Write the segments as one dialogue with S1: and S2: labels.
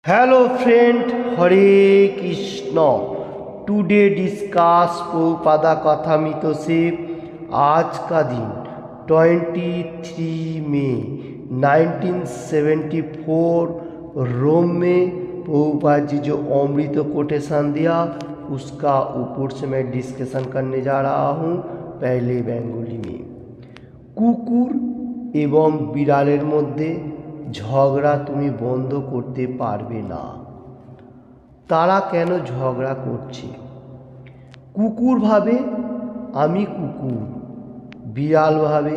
S1: Hello friend, हरे Krishna. Today discuss Prabhupada कथामृत से आज का दिन 23 मई 1974 रोम में प्रभुपाद जी जो अमृत कोटेशन दिया उसका ऊपर से मैं डिस्कशन करने जा रहा हूँ। पहले बेंगली में कुकुर এবং বিড়ালের মধ্যে ঝগড়া তুমি বন্ধ করতে পারবে না। তারা কেন ঝগড়া করছে? কুকুর ভাবে আমি কুকুর, বিড়াল ভাবে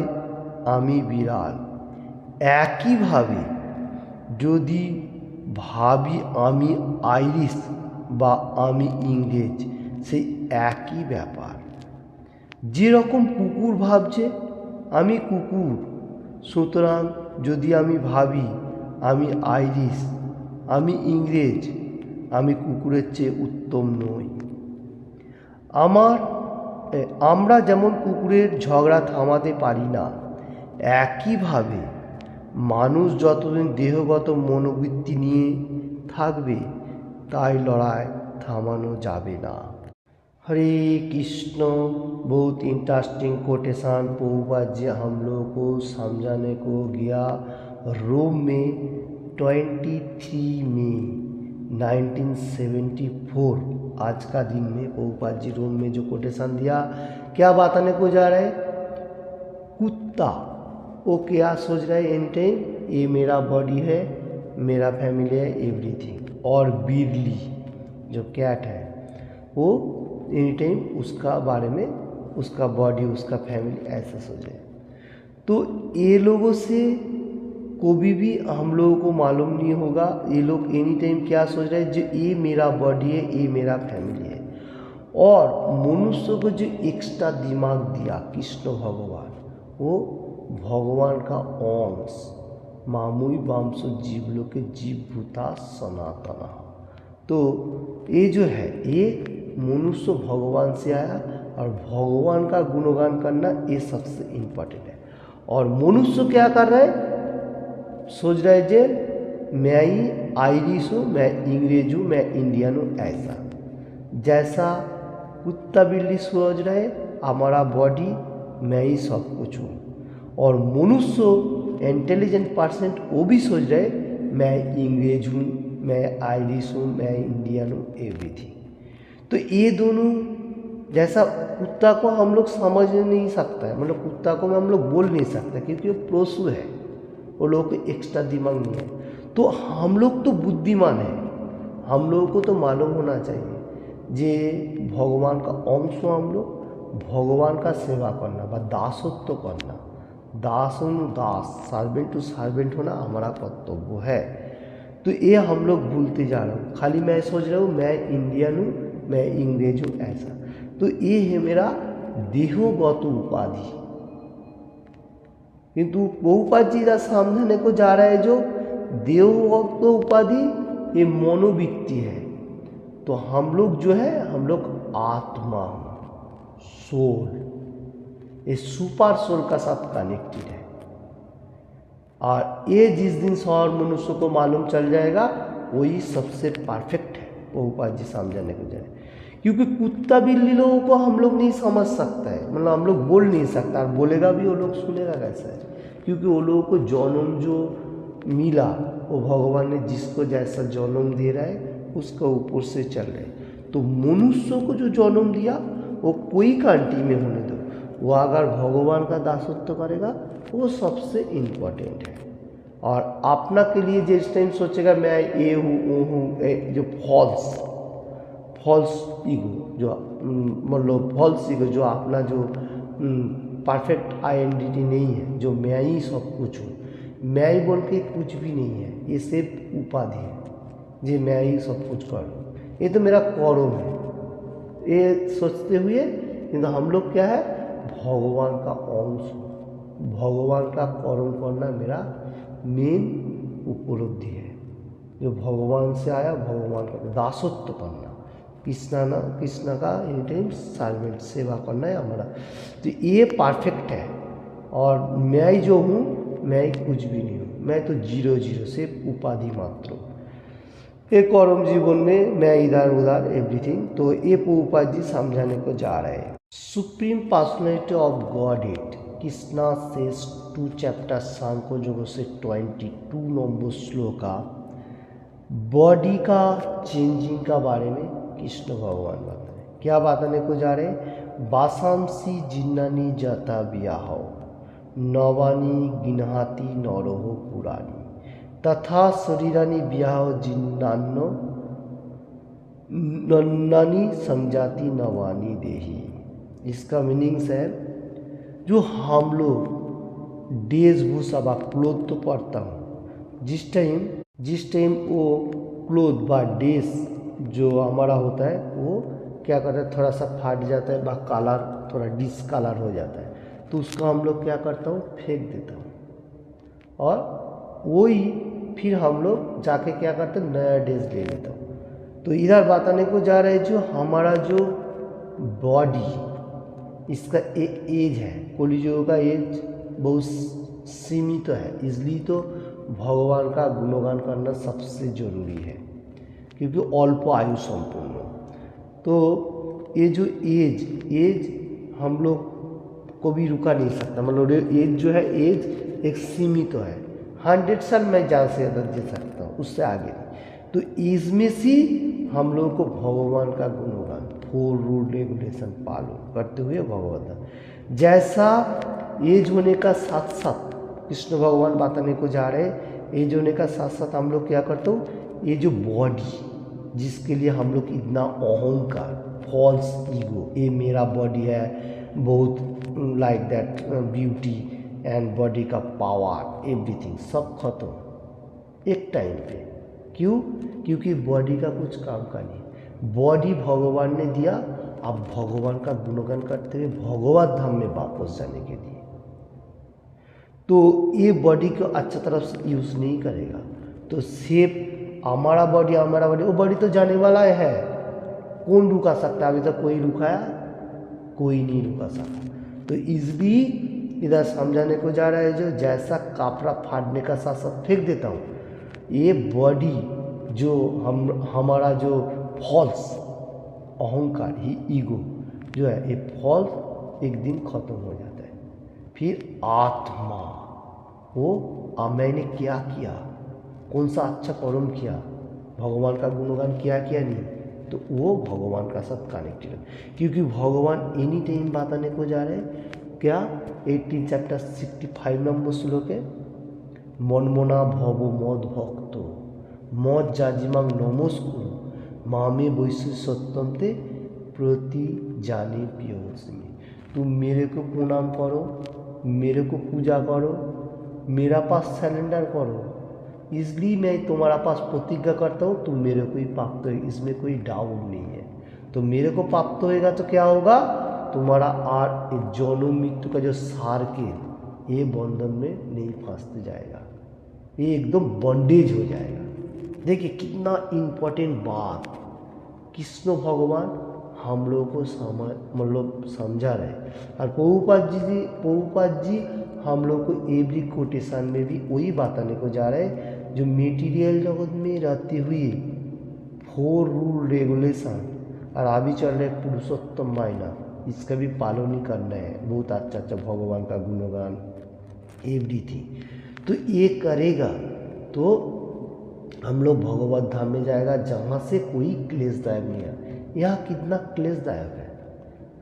S1: আমি বিড়াল। একইভাবে যদি ভাবি আমি আইরিশ বা আমি ইংরেজ, সেই একই ব্যাপার। যেরকম কুকুর ভাবছে আমি কুকুর, সুতরাং যদি আমি ভাবি আমি আইরিশ, আমি ইংরেজ, আমি কুকুরের চেয়ে উত্তম নই। আমরা যেমন কুকুরের ঝগড়া থামাতে পারি না, একইভাবে মানুষ যতদিন দেহগত মনোবৃত্তি নিয়ে থাকবে তাই লড়াই থামানো যাবে না। हरे कृष्ण। बहुत इंटरेस्टिंग कोटेशन प्रभुपाद जी हम लोगों को समझाने को गया। रोम में 23 मई 1974 आज का दिन में प्रभुपाद जी रोम में जो कोटेशन दिया, क्या बताने को जा रहे? कुत्ता वो क्या सोच रहा है एनी टाइम, ये मेरा बॉडी है, मेरा फैमिली है, एवरीथिंग। और बिरली जो कैट है वो एनी टाइम उसका बारे में, उसका बॉडी, उसका फैमिली ऐसा सोचे। तो ये लोगों से कभी भी हम लोगों को मालूम नहीं होगा ये लोग एनी टाइम क्या सोच रहे हैं, जो ये मेरा बॉडी है, ये मेरा फैमिली है। और मनुष्य को जो एक्स्ट्रा दिमाग दिया कृष्ण भगवान, वो भगवान का अंश, मामुई वांश जीव लोग के जीव भूता सनातना। तो ये जो है ये मनुष्य भगवान से आया और भगवान का गुणगान करना ये सबसे इम्पोर्टेंट है। और मनुष्य क्या कर रहा है, सोच रहा है जे मैं ही आयरिश हूँ, मैं इंग्रेज हूँ, मैं इंडियन हूँ। ऐसा जैसा कुत्ता बिल्ली सोच रहा है हमारा बॉडी मैं ही सब कुछ हूँ, और मनुष्य इंटेलिजेंट पर्सन वो भी सोच रहे मैं इंग्रेज हूँ, मैं आयरिश हूँ, मैं इंडियन हूँ, एवरीथिंग। तो ये दोनों जैसा कुत्ता को हम लोग समझ नहीं सकता है, मतलब कुत्ता को हम लोग बोल नहीं सकते क्योंकि वो पशु है, वो लोगों को एक्स्ट्रा दिमाग नहीं है। तो हम लोग तो बुद्धिमान है, हम लोगों को तो मालूम होना चाहिए जे भगवान का अंश हो हम लोग, भगवान का सेवा करना व दासत्व करना, दास सर्वेंट टू सर्वेंट होना हमारा कर्तव्य है। तो ये हम लोग भूलते जा रहे हो, खाली मैं सोच रहा हूँ मैं इंडियन हूँ, मैं इंग्रेज हूँ, ऐसा। तो ये है मेरा देहगत उपाधि। किंतु प्रभुपाद जी का समझाने को जा रहा है जो देहगत उपाधि ये मनोवृत्ति है। तो हम लोग जो है हम लोग आत्मा, सोल, ये सुपर सोल का साथ कनेक्टेड है। और ये जिस दिन सौर मनुष्य को मालूम चल जाएगा वही सबसे परफेक्ट है, प्रभुपाद जी समझाने को जाए। क्योंकि कुत्ता बिल्ली लोगों को हम लोग नहीं समझ सकता है, मतलब हम लोग बोल नहीं सकता, और बोलेगा भी वो लोग सुनेगा कैसे है? क्योंकि वो लोगों को जन्म जो मिला वो भगवान ने जिसको जैसा जन्म दे रहा है उसका ऊपर से चल रहे। तो मनुष्य को जो जन्म दिया वो कोई कंट्री में होने दो, वो अगर भगवान का दासत्व करेगा वो सबसे इम्पोर्टेंट है। और अपना के लिए जिस टाइम सोचेगा मैं ये हूँ वो हूँ, जो फॉल्स ईगो, जो मतलब फॉल्स ईगो, जो अपना जो परफेक्ट आइडेंटिटी नहीं है, जो मैं ही सब कुछ हूँ, मैं ही बोल के कुछ भी नहीं है, ये सिर्फ उपाधि है जी मैं ही सब कुछ करूँ, ये तो मेरा कर्म है, ये सोचते हुए किंतु हम लोग क्या है भगवान का अंश, भगवान का कर्म करना मेरा मेन उपलब्धि है। जो भगवान से आया भगवान का दासत्व करना, कृष्णा का एनी टाइम सर्वेंट सेवा करना है हमारा। तो ये परफेक्ट है। और मैं जो हूँ मैं कुछ भी नहीं हूँ, मैं तो जीरो सिर्फ उपाधि मात्र हूँ। एक कर्म जीवन में मैं इधर उधर एवरीथिंग। तो ये प्रभुपाद जी समझाने को जा रहे हैं। Supreme Personality of Godhead Krishna says 2 chapter Sankhya Yoga से 22 नंबर श्लोका बॉडी का चेंजिंग का बारे में कृष्ण भगवान बताए। क्या बताने को जा रहे हैं? बासांसी जिन्नानी जाता ब्याह नवानी गिनहाती नौरोह पुरानी तथा शरीरानी ब्याह जिन्नान्नो नन्नानी समझाती नवानी देही। इसका मीनिंग्स है जो हम लोग डेज भूषा व क्लोथ तो पढ़ता हूँ, जिस टाइम वो क्लोथ व डेज जो हमारा होता है वो क्या करता है, थोड़ा सा फाट जाता है व कलर थोड़ा डिसकलर हो जाता है, तो उसका हम लोग क्या करता हूँ, फेंक देता हूँ। और वही फिर हम लोग जाके क्या करते हैं, नया ड्रेस ले लेता हूँ। तो इधर बताने को जा रहे हैं जो हमारा जो बॉडी इसका एक एज है, कलियुग का एज बहुत सीमित है, इसलिए तो भगवान का गुणगान करना सबसे जरूरी है क्योंकि अल्प आयु संपूर्ण। तो ये जो एज हम लोग को भी रुका नहीं सकता, मतलब एज जो है एज एक सीमित है, 100 साल मैं ज़्यादा से ज़्यादा जी सकता हूँ, उससे आगे नहीं। तो इसमें से हम लोग को भगवान का गुणगान 4 रूल रेगुलेशन पालन करते हुए भगवत जैसा एज होने का साथ साथ कृष्ण भगवान बताने को जा रहे हैं, एज होने का साथ साथ हम लोग क्या करते हो, ये जो बॉडी जिसके लिए हम लोग इतना अहंकार फॉल्स ईगो, ये मेरा बॉडी है, बहुत like that beauty and body का पावर एवरीथिंग सब खत्म एक टाइम पे। क्यों? क्योंकि बॉडी का कुछ काम का नहीं, बॉडी भगवान ने दिया, आप भगवान का गुणगान करते हुए भगवत धाम में वापस जाने के लिए। तो ये बॉडी को अच्छा तरफ से यूज़ नहीं करेगा तो सिर्फ हमारा बॉडी वो बॉडी तो जाने वाला है, कौन रुका सकता है? अभी तक कोई रुकाया, कोई नहीं रुका सकता। तो इसलिए इधर समझाने को जा रहा है जो जैसा कपड़ा फाड़ने का साथ साथ फेंक देता हूँ, ये बॉडी जो हमारा जो फॉल्स अहंकार ही ईगो जो है, ये फॉल्स एक दिन खत्म हो जाता है। फिर आत्मा वो मैंने क्या किया, कौन सा अच्छा कर्म किया, भगवान का गुणगान किया नहीं, तो वो भगवान का साथ कनेक्टेड है। क्योंकि भगवान एनी टाइम बताने को जा रहे हैं क्या, 18 चैप्टर 65 नंबर श्लोक है, मनमना भव मद भक्त मद जाजिमां नमस्कुरु मामे वैश्य सत्यम ते प्रति जाने प्रियोस्मि। तुम मेरे को प्रणाम करो, मेरे को पूजा करो, मेरा पास सरेंडर करो, इसलिए मैं तुम्हारा पास प्रतिज्ञा करता हूँ तुम मेरे को ही प्राप्त हो, इसमें कोई डाउट नहीं है। तो मेरे को प्राप्त होएगा तो क्या होगा, तुम्हारा जन्म मृत्यु का जो सार के ये बंधन में नहीं फंसते जाएगा, ये एकदम बॉन्डेज हो जाएगा। देखिए कितना इम्पोर्टेंट बात कृष्ण भगवान हम लोगों को समझा रहे। और प्रभुपाद जी हम लोग को एवरी कोटेशन में भी वही बताने को जा रहे हैं जो मेटीरियल जगत में रहते हुए 4 रूल रेगुलेशन और अभी चल रहे पुरुषोत्तम महीना, इसका भी पालन ही करना है। बहुत अच्छा भगवान का गुणगान एवरीथिंग, तो ये करेगा तो हम लोग भगवत धाम में जाएगा जहाँ से कोई क्लेशदायक नहीं है। यहाँ कितना क्लेशदायक है,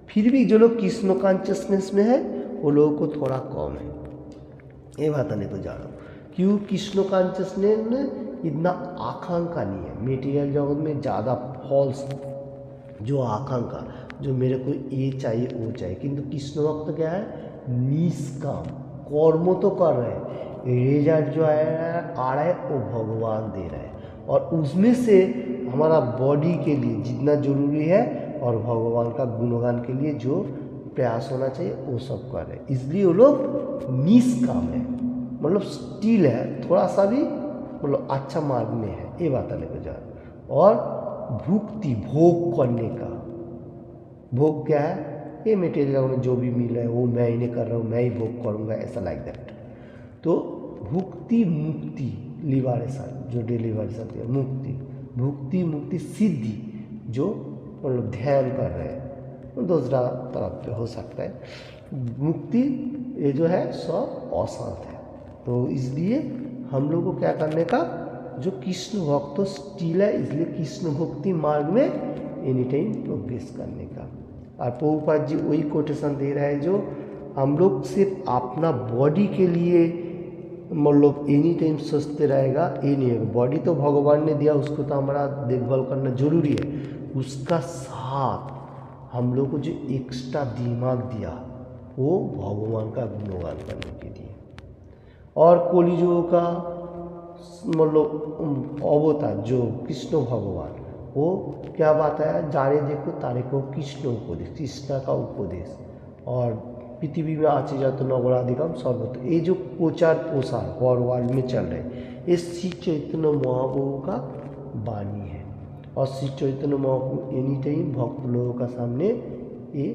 S1: फिर भी जो लोग कृष्ण कॉन्शियसनेस में है वो लोगों को थोड़ा कम है, ये बताने को जा रहा हूँ। क्यों? कृष्ण कॉन्शियसनेस में इतना आकांक्षा नहीं है, मेटीरियल जगत में ज़्यादा फॉल्स जो आकांक्षा, जो मेरे को ये चाहिए वो चाहिए, किंतु कृष्ण भक्त क्या है, निष्काम कर्म तो कर रहे हैं, रिजल्ट जो आ रहा है वो भगवान दे रहा है, और उसमें से हमारा बॉडी के लिए जितना जरूरी है और भगवान का गुणगान के लिए जो प्रयास होना चाहिए वो सब कर रहे हैं। इसलिए वो लोग निष्काम है, मतलब स्टिल है, थोड़ा सा भी मतलब अच्छा मार्ग में है, ये बताने को जा रहा। और भुक्ति भोग करने का, भोग क्या है, ये मेटेरियल में जो भी मिल रहा है वो मैं ही नहीं कर रहा हूँ, मैं ही भोग करूँगा, ऐसा लाइक दैट। तो भुक्ति मुक्ति लिबरेशन जो डिलीवरेशन है, मुक्ति सिद्धि जो मतलब ध्यान कर रहे हैं, दूसरा तरफ पे हो सकता है। मुक्ति ये जो है सब अशांत है, तो इसलिए हम लोग को क्या करने का, जो कृष्ण भक्त तो स्टिल है, इसलिए कृष्ण भक्ति मार्ग में एनी टाइम प्रोग्रेस करने का। और प्रभुपाद जी वही कोटेशन दे रहा है, जो हम लोग सिर्फ अपना बॉडी के लिए मतलब एनी टाइम सोचते रहेगा, ये नहीं है। बॉडी तो भगवान ने दिया, उसको तो हमारा देखभाल करना जरूरी है, उसका साथ हम लोग को जो एक्स्ट्रा दिमाग दिया वो भगवान का गुणगान करने के लिए। और कलियुग का मतलब अवतार जो कृष्ण भगवान, वो क्या बात है, जाने देखो तारे को कृष्ण उपदेश, कृष्ण का उपदेश। और पृथ्वी में आचे जातो नगराधिकम सर्वत्र, ये जो प्रचार प्रसार और वर्ल्ड में चल रहे हैं, ये श्री चैतन्य महाप्रभु का वाणी है। और श्री चैतन्य महाप्रभु एनी टाइम भक्त लोगों का सामने ये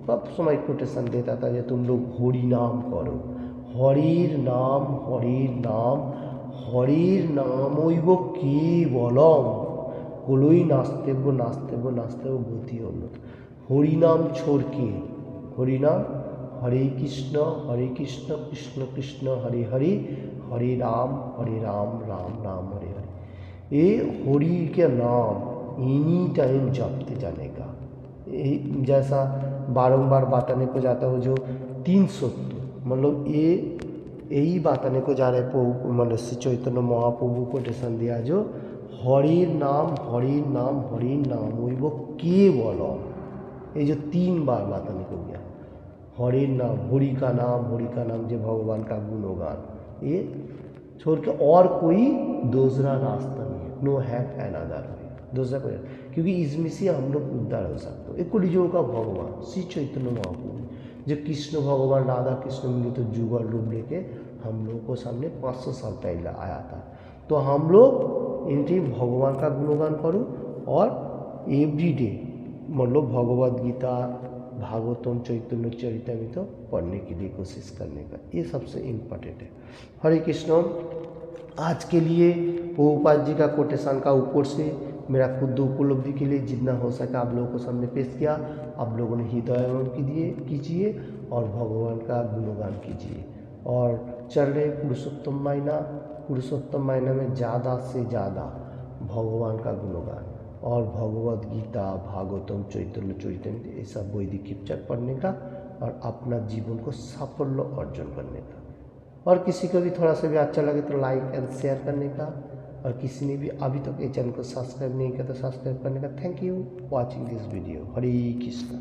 S1: सब समय कोटेशन देता था, जो तुम लोग हरि नाम करो, हरिर नाम हरिर नाम हरिर नामैव केवलम हलोई नास्तेव्य नास्तेव्य नास्तेव्य गति उन्नत। हरि नाम छोड़ के, हरि नाम हरे कृष्ण कृष्ण कृष्ण हरे हरे, हरे राम राम राम हरे हरे। ये हरि के नाम एनी टाइम जपते जाने का, जैसा बारंबार बताने को जाता हो, जो 3 सत्य मतलब ये यही बताने को जा रहे प्रभु, मतलब श्री चैतन्य महाप्रभु को टेशन दिया, जो हरि नाम वो केवलम, ये जो 3 बार बताने को गया, हरि नाम हरि का नाम जो भगवान का गुणगान, ये छोड़ के और कोई दूसरा रास्ता नहीं है, नो हैव अनदर वे, दूसरा कोई, क्योंकि इसमें से हम लोग उद्धार हो सकते हो। एक कलियुग का भगवान श्री चैतन्य महाप्रभु, जो कृष्ण भगवान राधा कृष्ण मिले तो जुगल रूप लेके हम लोग को सामने 500 साल पहले आया था। तो हम लोग इनकी भगवान का गुणगान करो, और एवरीडे मतलब भगवद गीता, भागवतम, चैतन्य चरितामृत पढ़ने के लिए कोशिश करने का, ये सबसे इम्पोर्टेंट है। हरे कृष्ण। आज के लिए प्रभुपाद जी का कोटेशन का ऊपर से मेरा खुद उपलब्धि के लिए जितना हो सका आप लोगों को सामने पेश किया। आप लोगों ने हृदय कीजिए और भगवान का गुणगान कीजिए। और चल रहे पुरुषोत्तम महीना में ज़्यादा से ज़्यादा भगवान का गुणगान और भगवद गीता, भागवतम, चैतन्य चरितामृत, ये सब वैदिक स्क्रिप्चर पढ़ने का और अपना जीवन को साफल्य अर्जन करने का। और किसी को भी थोड़ा सा भी अच्छा लगे तो लाइक एंड शेयर करने का, और किसी ने भी अभी तक ये चैनल को सब्सक्राइब नहीं किया तो सब्सक्राइब करने का। Thank you watching this video. Hare Krishna.